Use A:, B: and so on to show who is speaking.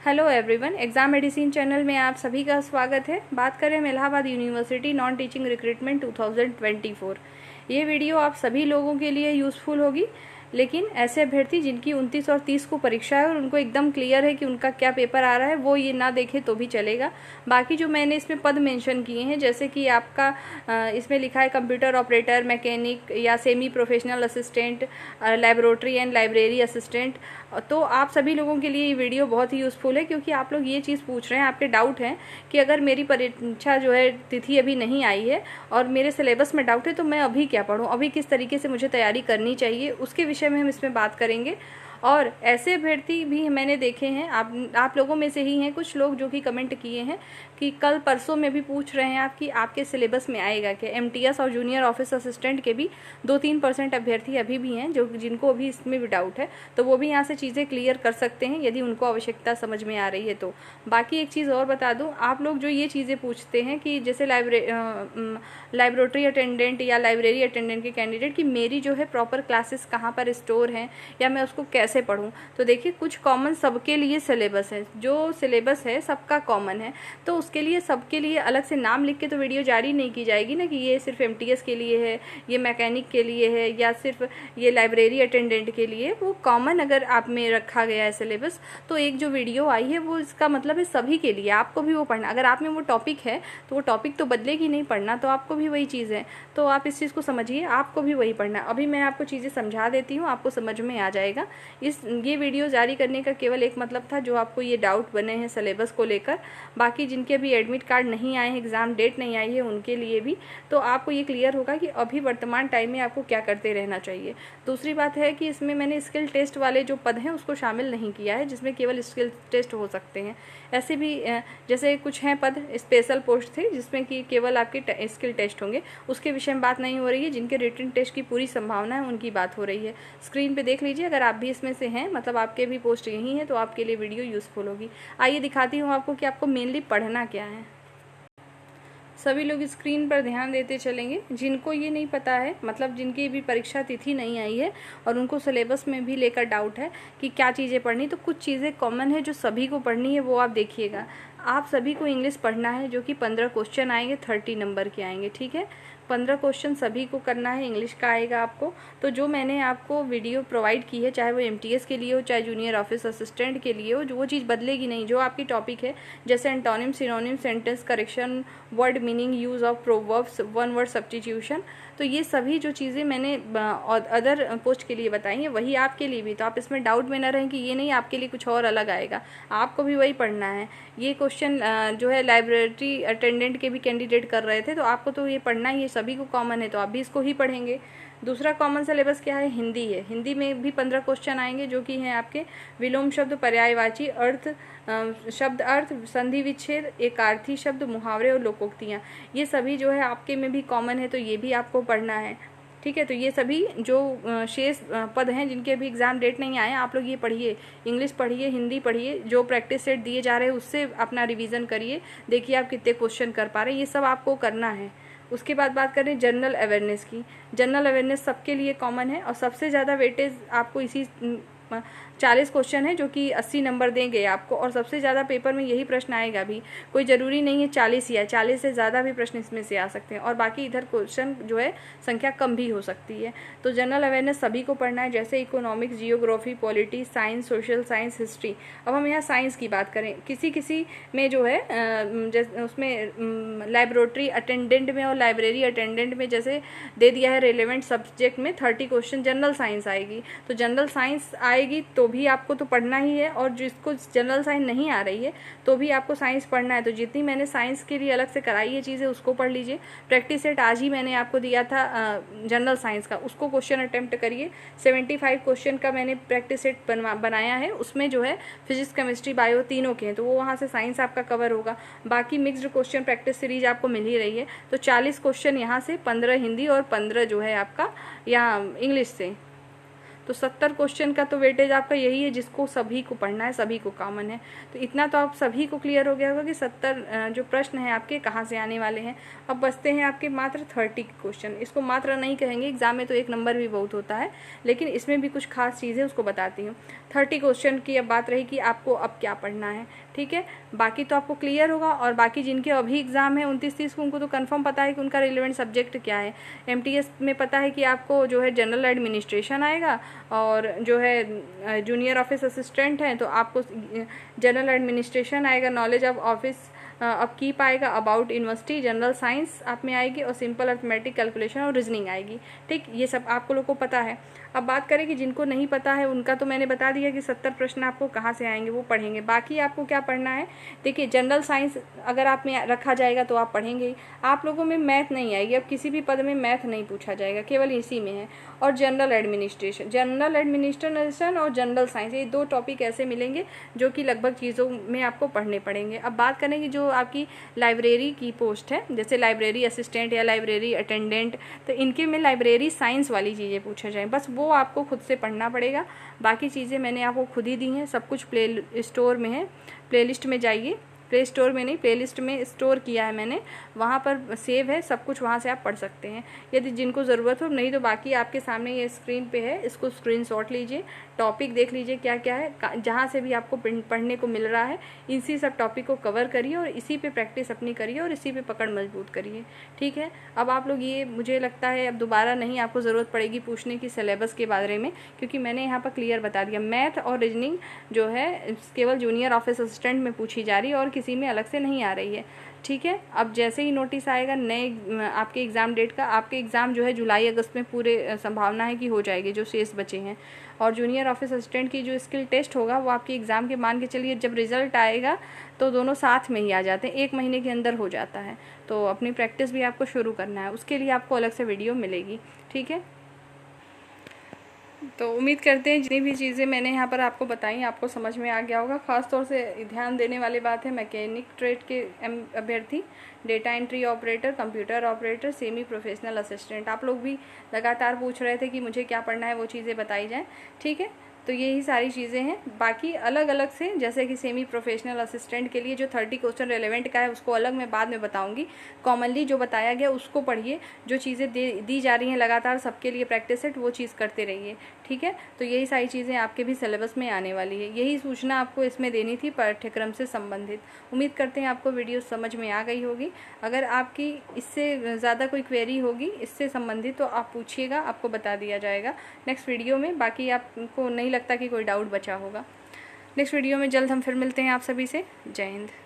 A: Hello everyone, exam medicine channel में आप सभी का स्वागत है। बात करें हम Allahabad university non teaching recruitment 2024। ये वीडियो आप सभी लोगों के लिए यूज़फुल होगी, लेकिन ऐसे अभ्यर्थी जिनकी 29 और 30 को परीक्षा है और उनको एकदम क्लियर है कि उनका क्या पेपर आ रहा है, वो ये ना देखे तो भी चलेगा। बाकी जो मैंने इसमें पद मेंशन किए हैं, जैसे कि आपका इसमें लिखा है कंप्यूटर ऑपरेटर, मैकेनिक या semi professional assistant, laboratory and library assistant, तो आप सभी लोगों के लिए ये वीडियो बहुत ही यूज़फुल है, क्योंकि आप लोग ये चीज़ पूछ रहे हैं, आपके डाउट हैं कि अगर मेरी परीक्षा जो है तिथि अभी नहीं आई है और मेरे सिलेबस में डाउट है तो मैं अभी क्या पढूं, अभी किस तरीके से मुझे तैयारी करनी चाहिए, उसके विषय में हम इसमें बात करेंगे। और ऐसे अभ्यर्थी भी मैंने देखे हैं, आप लोगों में से ही हैं कुछ लोग जो कि कमेंट किए हैं कि कल परसों में भी पूछ रहे हैं आप कि आपके सिलेबस में आएगा क्या। एमटीएस और जूनियर ऑफिस असिस्टेंट के भी 2-3% अभ्यर्थी अभी भी हैं जिनको अभी इसमें भी डाउट है, तो वो भी यहाँ से चीज़ें क्लियर कर सकते हैं यदि उनको आवश्यकता समझ में आ रही है तो। बाकी एक चीज़ और बता दूँ, आप लोग जो ये चीज़ें पूछते हैं कि जैसे लाइब्रेटरी अटेंडेंट या लाइब्रेरी अटेंडेंट के कैंडिडेट, कि मेरी जो है प्रॉपर क्लासेस कहाँ पर स्टोर हैं या मैं उसको कैसे पढूं, तो देखिए कुछ कॉमन सबके लिए सिलेबस है, जो सिलेबस है सबका कॉमन है, तो उसके लिए सबके लिए अलग से नाम लिख के तो वीडियो जारी नहीं की जाएगी ना कि ये सिर्फ एमटीएस के लिए है, ये मैकेनिक के लिए है या सिर्फ ये लाइब्रेरी अटेंडेंट के लिए। वो कॉमन अगर आप में रखा गया है सिलेबस, तो एक जो वीडियो आई है वो इसका मतलब है सभी के लिए, आपको भी वो पढ़ना। अगर आप में वो टॉपिक है तो वो टॉपिक तो बदलेगी नहीं, पढ़ना तो आपको भी वही चीज़ है, तो आप इस चीज़ को समझिए, आपको भी वही पढ़ना है। अभी मैं आपको चीज़ें समझा देती हूँ, आपको समझ में आ जाएगा। ये वीडियो जारी करने का केवल एक मतलब था, जो आपको ये डाउट बने हैं सिलेबस को लेकर। बाकी जिनके अभी एडमिट कार्ड नहीं आए हैं, एग्ज़ाम डेट नहीं आई है, उनके लिए भी तो आपको ये क्लियर होगा कि अभी वर्तमान टाइम में आपको क्या करते रहना चाहिए। दूसरी बात है कि इसमें मैंने स्किल टेस्ट वाले जो पद हैं उसको शामिल नहीं किया है, जिसमें केवल स्किल टेस्ट हो सकते हैं। ऐसे भी जैसे कुछ हैं पद स्पेशल पोस्ट थे जिसमें कि केवल आपके स्किल टेस्ट होंगे, उसके विषय में बात नहीं हो रही है। जिनके रिटन टेस्ट की पूरी संभावना है उनकी बात हो रही है। स्क्रीन पे देख लीजिए, अगर आप भी इसमें से हैं, मतलब आपके भी पोस्ट यही है, तो आपके लिए वीडियो यूज़फुल होगी। आइए दिखाती हूँ आपको कि आपको मेनली पढ़ना क्या है। सभी लोग स्क्रीन पर ध्यान देते चलेंगे। जिनको ये नहीं पता है, मतलब जिनकी भी परीक्षा तिथि नहीं आई है और उनको सिलेबस में भी लेकर डाउट है कि क्या चीज़ें पढ़नी, तो कुछ चीज़ें कॉमन है जो सभी को पढ़नी है, वो आप देखिएगा। आप सभी को इंग्लिश पढ़ना है, जो कि 15 क्वेश्चन आएंगे, 30 नंबर के आएंगे, ठीक है। 15 क्वेश्चन सभी को करना है, इंग्लिश का आएगा आपको। तो जो मैंने आपको वीडियो प्रोवाइड की है, चाहे वो एमटीएस के लिए हो, चाहे जूनियर ऑफिस असिस्टेंट के लिए हो, जो वो चीज़ बदलेगी नहीं। जो आपकी टॉपिक है, जैसे antonym, synonym, sentence correction, word meaning, use of proverbs, one word substitution, तो ये सभी जो चीज़ें मैंने अदर पोस्ट के लिए बताई हैं, वही आपके लिए भी। तो आप इसमें डाउट में ना रहें कि ये नहीं आपके लिए कुछ और अलग आएगा, आपको भी वही पढ़ना है। ये क्वेश्चन जो है लाइब्रेरी अटेंडेंट के भी कैंडिडेट कर रहे थे, तो आपको तो ये पढ़ना ही है, सभी को कॉमन है, तो आप भी इसको ही पढ़ेंगे। दूसरा कॉमन सिलेबस क्या है? हिंदी है। हिंदी में भी 15 क्वेश्चन आएंगे, जो कि हैं आपके विलोम शब्द, पर्यायवाची अर्थ, शब्द अर्थ, संधि विच्छेद, एकार्थी शब्द, मुहावरे और लोकोक्तियाँ। ये सभी जो है आपके में भी कॉमन है, तो ये भी आपको पढ़ना है, ठीक है। तो ये सभी जो शेष पद हैं जिनके अभी एग्जाम डेट नहीं आए, आप लोग ये पढ़िए, इंग्लिश पढ़िए, हिंदी पढ़िए, जो प्रैक्टिस सेट दिए जा रहे हैं उससे अपना रिवीजन करिए, देखिए आप कितने क्वेश्चन कर पा रहे हैं, ये सब आपको करना है। उसके बाद बात करें जनरल अवेयरनेस की। जनरल अवेयरनेस सबके लिए कॉमन है और सबसे ज़्यादा वेटेज आपको इसी 40 क्वेश्चन है, जो कि 80 नंबर देंगे आपको, और सबसे ज़्यादा पेपर में यही प्रश्न आएगा भी। कोई ज़रूरी नहीं है 40 ही है, 40 से ज़्यादा भी प्रश्न इसमें से आ सकते हैं, और बाकी इधर क्वेश्चन जो है संख्या कम भी हो सकती है। तो जनरल अवेयरनेस सभी को पढ़ना है, जैसे economics, geography, polity, science, social science, history. अब हम यहाँ साइंस की बात करें, किसी किसी में जो है उसमें लाइब्रेटरी अटेंडेंट में और लाइब्रेरी अटेंडेंट में जैसे दे दिया है, रेलेवेंट सब्जेक्ट में 30 क्वेश्चन जनरल साइंस आएगी। तो जनरल साइंस आएगी तो भी आपको तो पढ़ना ही है, और जिसको जनरल साइंस नहीं आ रही है तो भी आपको साइंस पढ़ना है। तो जितनी मैंने साइंस के लिए अलग से कराई है चीज़ें, उसको पढ़ लीजिए। प्रैक्टिस सेट आज ही मैंने आपको दिया था जनरल साइंस का, उसको क्वेश्चन अटेम्प्ट करिए। 75 क्वेश्चन का मैंने प्रैक्टिस सेट बनाया है, उसमें जो है फिजिक्स, केमिस्ट्री, बायो तीनों के हैं, तो वो वहाँ से साइंस आपका कवर होगा। बाकी मिक्स्ड क्वेश्चन प्रैक्टिस सीरीज आपको मिल ही रही है, तो 40 क्वेश्चन यहाँ से, 15 हिंदी और 15 जो है आपका यहाँ इंग्लिश से। तो 70 क्वेश्चन का तो वेटेज आपका यही है जिसको सभी को पढ़ना है, सभी को कॉमन है। तो इतना तो आप सभी को क्लियर हो गया होगा कि 70 जो प्रश्न हैं आपके कहाँ से आने वाले हैं। अब बचते हैं आपके मात्र 30 क्वेश्चन। इसको मात्र नहीं कहेंगे, एग्जाम में तो एक नंबर भी बहुत होता है, लेकिन इसमें भी कुछ खास चीज़ें उसको बताती हूँ। 30 क्वेश्चन की अब बात रही कि आपको अब क्या पढ़ना है, ठीक है। बाकी तो आपको क्लियर होगा, और बाकी जिनके अभी एग्जाम है 29-30 को, उनको तो कंफर्म पता है कि उनका रिलेवेंट सब्जेक्ट क्या है। MTS में पता है कि आपको जो है जनरल एडमिनिस्ट्रेशन आएगा, और जो है जूनियर ऑफिस असिस्टेंट है तो आपको जनरल एडमिनिस्ट्रेशन आएगा, नॉलेज ऑफ ऑफिस अपकीप आएगा, अबाउट यूनिवर्सिटी, जनरल साइंस आप में आएगी, और सिंपल अर्थमेटिक कैलकुलेशन और रीजनिंग आएगी, ठीक। ये सब आपको लोग को पता है। अब बात करें कि जिनको नहीं पता है उनका तो मैंने बता दिया कि 70 प्रश्न आपको कहाँ से आएंगे, वो पढ़ेंगे। बाकी आपको क्या पढ़ना है, देखिए जनरल साइंस अगर आप में रखा जाएगा तो आप पढ़ेंगे ही। आप लोगों में मैथ नहीं आएगी, अब किसी भी पद में मैथ नहीं पूछा जाएगा, केवल इसी में है। और जनरल एडमिनिस्ट्रेशन और जनरल साइंस, ये 2 टॉपिक ऐसे मिलेंगे जो कि लगभग चीज़ों में आपको पढ़ने पड़ेंगे। अब बात करें कि जो आपकी लाइब्रेरी की पोस्ट है, जैसे लाइब्रेरी असिस्टेंट या लाइब्रेरी अटेंडेंट, तो इनके में लाइब्रेरी साइंस वाली चीज़ें पूछा जाए, बस वो आपको खुद से पढ़ना पड़ेगा। बाकी चीज़ें मैंने आपको खुद ही दी हैं, सब कुछ प्ले स्टोर में है, प्लेलिस्ट में जाइए, प्ले स्टोर में नहीं, प्लेलिस्ट में स्टोर किया है मैंने, वहाँ पर सेव है सब कुछ, वहाँ से आप पढ़ सकते हैं यदि जिनको ज़रूरत हो। नहीं तो बाकी आपके सामने ये स्क्रीन पे है, इसको स्क्रीनशॉट लीजिए, टॉपिक देख लीजिए क्या क्या है, जहाँ से भी आपको पढ़ने को मिल रहा है इसी सब टॉपिक को कवर करिए, और इसी पे प्रैक्टिस अपनी करिए, और इसी पे पकड़ मजबूत करिए, ठीक है। अब आप लोग ये, मुझे लगता है अब दोबारा नहीं आपको ज़रूरत पड़ेगी पूछने की सिलेबस के बारे में, क्योंकि मैंने यहाँ पर क्लियर बता दिया। मैथ और रीजनिंग जो है केवल जूनियर ऑफिस असिस्टेंट में पूछी जा रही है, और किसी में अलग से नहीं आ रही है, ठीक है। अब जैसे ही नोटिस आएगा नए आपके एग्ज़ाम डेट का, आपके एग्ज़ाम जो है जुलाई अगस्त में पूरे संभावना है कि हो जाएगी जो शेष बचे हैं। और जूनियर ऑफिस असिस्टेंट की जो स्किल टेस्ट होगा वो आपके एग्ज़ाम के, मान के चलिए जब रिजल्ट आएगा तो दोनों साथ में ही आ जाते हैं, 1 महीने के अंदर हो जाता है। तो अपनी प्रैक्टिस भी आपको शुरू करना है, उसके लिए आपको अलग से वीडियो मिलेगी, ठीक है। तो उम्मीद करते हैं जितनी भी चीज़ें मैंने यहाँ पर आपको बताई आपको समझ में आ गया होगा। ख़ास तौर से ध्यान देने वाली बात है मैकेनिक ट्रेड के अभ्यर्थी, data entry operator, computer operator, semi professional assistant, आप लोग भी लगातार पूछ रहे थे कि मुझे क्या पढ़ना है, वो चीज़ें बताई जाएँ, ठीक है। तो यही सारी चीज़ें हैं। बाकी अलग अलग से, जैसे कि सेमी प्रोफेशनल असिस्टेंट के लिए जो 30 क्वेश्चन रेलेवेंट का है उसको अलग मैं बाद में बताऊंगी। कॉमनली जो बताया गया उसको पढ़िए, जो चीज़ें दी जा रही हैं लगातार सबके लिए प्रैक्टिस सेट, वो चीज़ करते रहिए, ठीक है। तो यही सारी चीज़ें आपके भी सिलेबस में आने वाली है, यही सूचना आपको इसमें देनी थी पाठ्यक्रम से संबंधित। उम्मीद करते हैं आपको वीडियो समझ में आ गई होगी। अगर आपकी इससे ज़्यादा कोई क्वेरी होगी इससे संबंधित तो आप पूछिएगा, आपको बता दिया जाएगा नेक्स्ट वीडियो में। बाकी आपको नहीं लगता कि कोई डाउट बचा होगा। नेक्स्ट वीडियो में जल्द हम फिर मिलते हैं आप सभी से। जय हिंद।